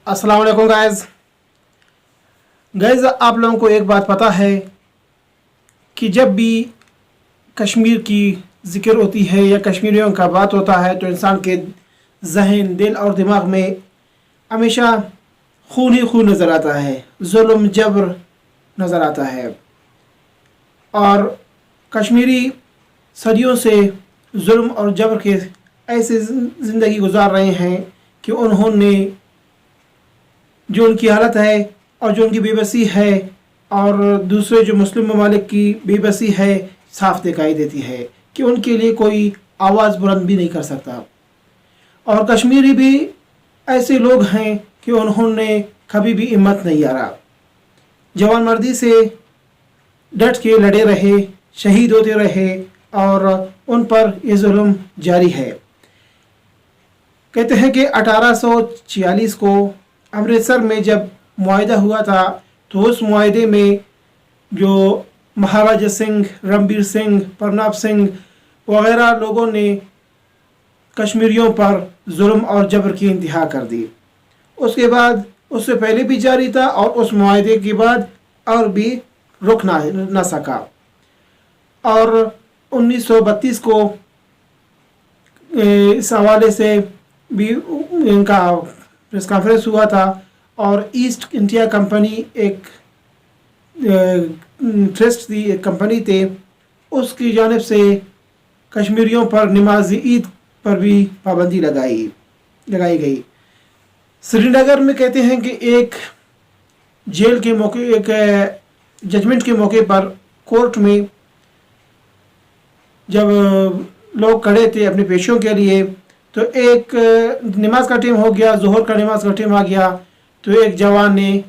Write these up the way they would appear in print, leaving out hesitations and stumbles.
अस्सलाम वालेकुम गाइज़। आप लोगों को एक बात पता है कि जब भी कश्मीर की ज़िक्र होती है या कश्मीरियों का बात होता है तो इंसान के जहन, दिल और दिमाग में हमेशा खून ही खून नज़र आता है, जुल्म जबर नज़र आता है। और कश्मीरी सदियों से जुल्म और जबर के ऐसे ज़िंदगी गुजार रहे हैं कि उन्होंने जो उनकी हालत है और जो उनकी बेबसी है और दूसरे जो मुस्लिम ममालिक की बेबसी है साफ दिखाई देती है कि उनके लिए कोई आवाज़ बुलंद भी नहीं कर सकता। और कश्मीरी भी ऐसे लोग हैं कि उन्होंने कभी भी हिम्मत नहीं हारा, जवान मर्दी से डट के लड़े रहे, शहीद होते रहे और उन पर ये जुल्म जारी है। कहते हैं कि 1846 को अमृतसर में जब मुआहिदा हुआ था तो उस मुआहिदे में जो महाराजा सिंह, रणबीर सिंह, प्रताप सिंह वगैरह लोगों ने कश्मीरियों पर जुल्म और जबर की इंतहा कर दी। उसके बाद उससे पहले भी जारी था और उस मुआहिदे के बाद और भी रुक ना सका। और 1932 को इस हवाले से भी इनका प्रेस कॉन्फ्रेंस हुआ था और ईस्ट इंडिया कंपनी एक ट्रस्ट थी, एक कंपनी थे, उसकी जानिब से कश्मीरियों पर नमाज ईद पर भी पाबंदी लगाई गई। श्रीनगर में कहते हैं कि एक जेल के मौके, एक जजमेंट के मौके पर कोर्ट में जब लोग खड़े थे अपने पेशियों के लिए तो एक नमाज का टाइम हो गया, ज़ोहर का नमाज का टाइम आ गया तो एक जवान ने,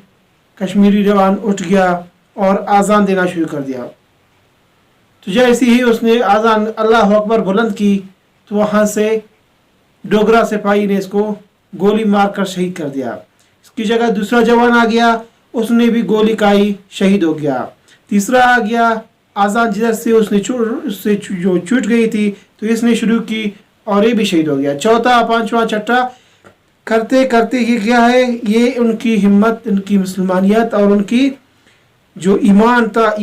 कश्मीरी जवान उठ गया और आज़ान देना शुरू कर दिया। तो जैसे ही उसने आज़ान अल्लाह अकबर बुलंद की तो वहाँ से डोगरा सिपाही ने इसको गोली मार कर शहीद कर दिया। इसकी जगह दूसरा जवान आ गया, उसने भी गोली खाई, शहीद हो गया। तीसरा आ गया, आज़ान जिधर से उसने जो छूट गई थी तो इसने शुरू की और ये भी शहीद हो गया। चौथा, पांचवा, छठा करते करते ये क्या है, ये उनकी हिम्मत, उनकी मुसलमानियत और उनकी जो ईमान था,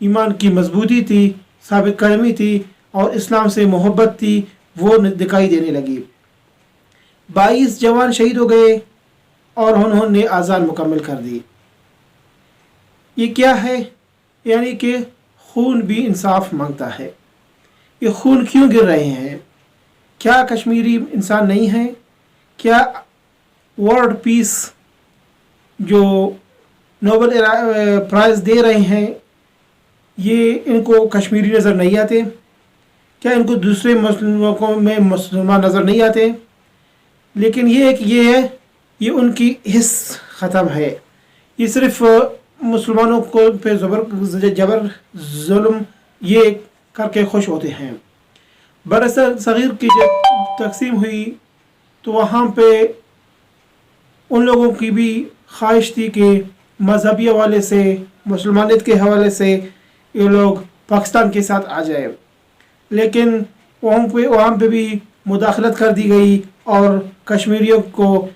ईमान की मजबूती थी, साबित कदमी थी और इस्लाम से मोहब्बत थी, वो दिखाई देने लगी। 22 जवान शहीद हो गए और उन्होंने आज़ान मुकम्मल कर दी। ये क्या है, यानी कि खून भी इंसाफ मांगता है। ये खून क्यों गिर रहे हैं? क्या कश्मीरी इंसान नहीं है? क्या वर्ल्ड पीस जो नोबेल प्राइज़ दे रहे हैं ये इनको कश्मीरी नज़र नहीं आते? क्या इनको दूसरे मुस्लिमों में मुसलमान नज़र नहीं आते? लेकिन ये है, ये उनकी हिस्स ख़त्म है। ये सिर्फ़ मुसलमानों को पे जबर जुल्म ये करके खुश होते हैं। बरसगीर की जब तकसीम हुई तो वहाँ पे उन लोगों की भी ख्वाहिश थी कि मजहबी हवाले से, मुसलमानियत के हवाले से ये लोग पाकिस्तान के साथ आ जाए, लेकिन वहाँ पे भी मुदाखलत कर दी गई और कश्मीरियों को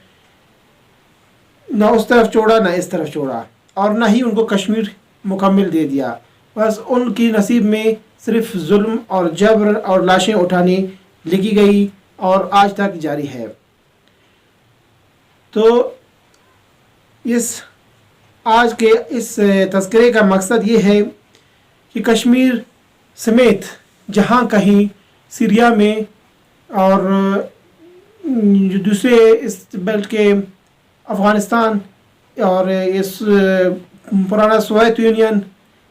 ना उस तरफ छोड़ा ना इस तरफ छोड़ा और ना ही उनको कश्मीर मुकम्मल दे दिया। बस उनकी नसीब में सिर्फ जुल्म और जबर और लाशें उठानी लिखी गई और आज तक जारी है। तो आज के इस तज़किरे का मकसद ये है कि कश्मीर समेत जहाँ कहीं सीरिया में और जो दूसरे इस बेल्ट के अफ़गानिस्तान और इस पुराना सोवियत यूनियन,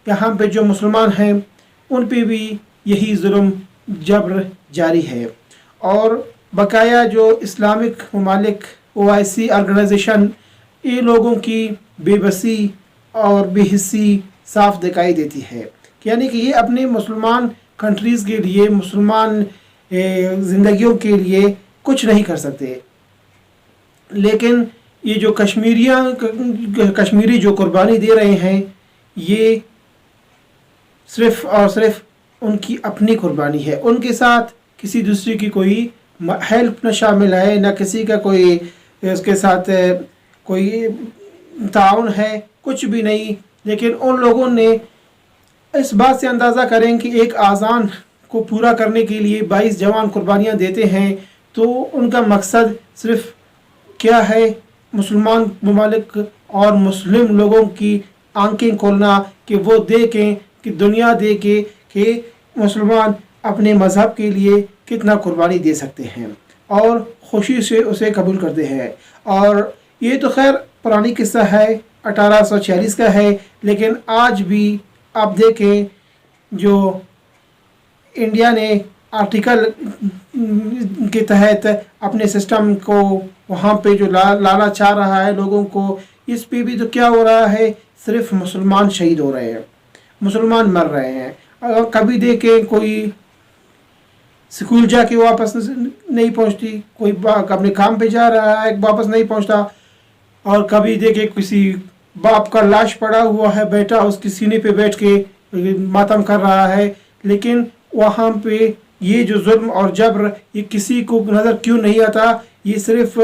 यहाँ पे जो मुसलमान हैं उन पे भी यही जुल्म जबर जारी है। और बकाया जो इस्लामिक ममालिक OIC ऑर्गेनाइजेशन, ये लोगों की बेबसी और बेहिस्सी साफ दिखाई देती है, यानी कि ये अपने मुसलमान कंट्रीज़ के लिए, मुसलमान ज़िंदगियों के लिए कुछ नहीं कर सकते। लेकिन ये जो कश्मीरी जो कुर्बानी दे रहे हैं ये सिर्फ़ और सिर्फ उनकी अपनी कुर्बानी है। उनके साथ किसी दूसरे की कोई हेल्प न शामिल है, न किसी का कोई اس کے ساتھ کوئی تعاون ہے، کچھ بھی نہیں. لیکن ان لوگوں نے اس بات سے اندازہ کریں کہ ایک اذان کو پورا کرنے کے لیے 22 جوان قربانیاں دیتے ہیں، تو ان کا مقصد صرف کیا ہے؟ مسلمان ممالک اور مسلم لوگوں کی آنکھیں کھولنا، کہ وہ دیکھیں، کہ دنیا دیکھے کہ مسلمان اپنے مذہب کے لیے کتنا قربانی دے سکتے ہیں اور خوشی سے اسے قبول کرتے ہیں. اور یہ تو خیر پرانی قصہ ہے، 1846 کا ہے، لیکن آج بھی آپ دیکھیں جو انڈیا نے آرٹیکل کے تحت اپنے سسٹم کو وہاں پہ جو لانا چاہ رہا ہے لوگوں کو، اس پہ بھی تو کیا ہو رہا ہے؟ صرف مسلمان شہید ہو رہے ہیں، مسلمان مر رہے ہیں. اگر کبھی دیکھیں کوئی اسکول جا کے واپس نہیں پہنچتی، کوئی اپنے کام پہ جا رہا ہے واپس نہیں پہنچتا، اور کبھی دیکھیں کسی باپ کا لاش پڑا ہوا ہے، بیٹا اس کے سینے پہ بیٹھ کے ماتم کر رہا ہے. لیکن وہاں پہ یہ جو ظلم اور جبر یہ کسی کو نظر کیوں نہیں آتا؟ یہ صرف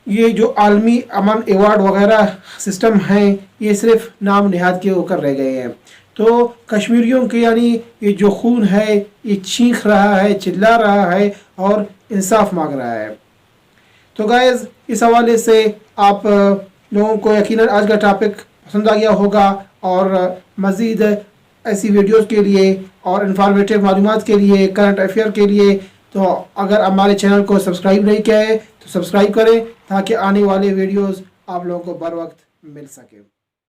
یہ جو عالمی امن ایوارڈ وغیرہ سسٹم ہیں، یہ صرف نام نہاد کے ہو کر رہ گئے ہیں. تو کشمیریوں کے یعنی یہ جو خون ہے یہ چیخ رہا ہے، چلا رہا ہے اور انصاف مانگ رہا ہے. تو گائز اس حوالے سے آپ لوگوں کو یقیناً آج کا ٹاپک پسند آ گیا ہوگا، اور مزید ایسی ویڈیوز کے لیے اور انفارمیٹیو معلومات کے لیے، کرنٹ افیئر کے لیے، تو اگر ہمارے چینل کو سبسکرائب نہیں کیا ہے تو سبسکرائب کریں تاکہ آنے والے ویڈیوز آپ لوگوں کو بر وقت مل سکے.